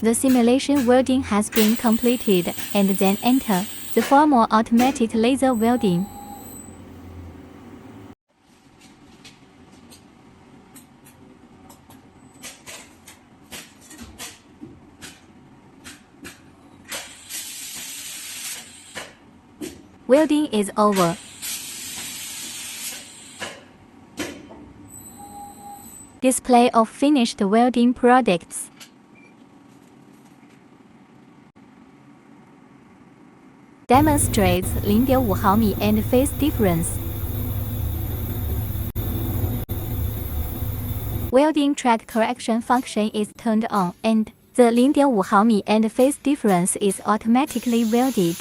The simulation welding has been completed, and then enter the formal automatic laser welding. Welding is over. Display of finished welding products. Demonstrates 0.5 毫米 and phase difference. Welding track correction function is turned on, and the 0.5 毫米 and phase difference is automatically welded.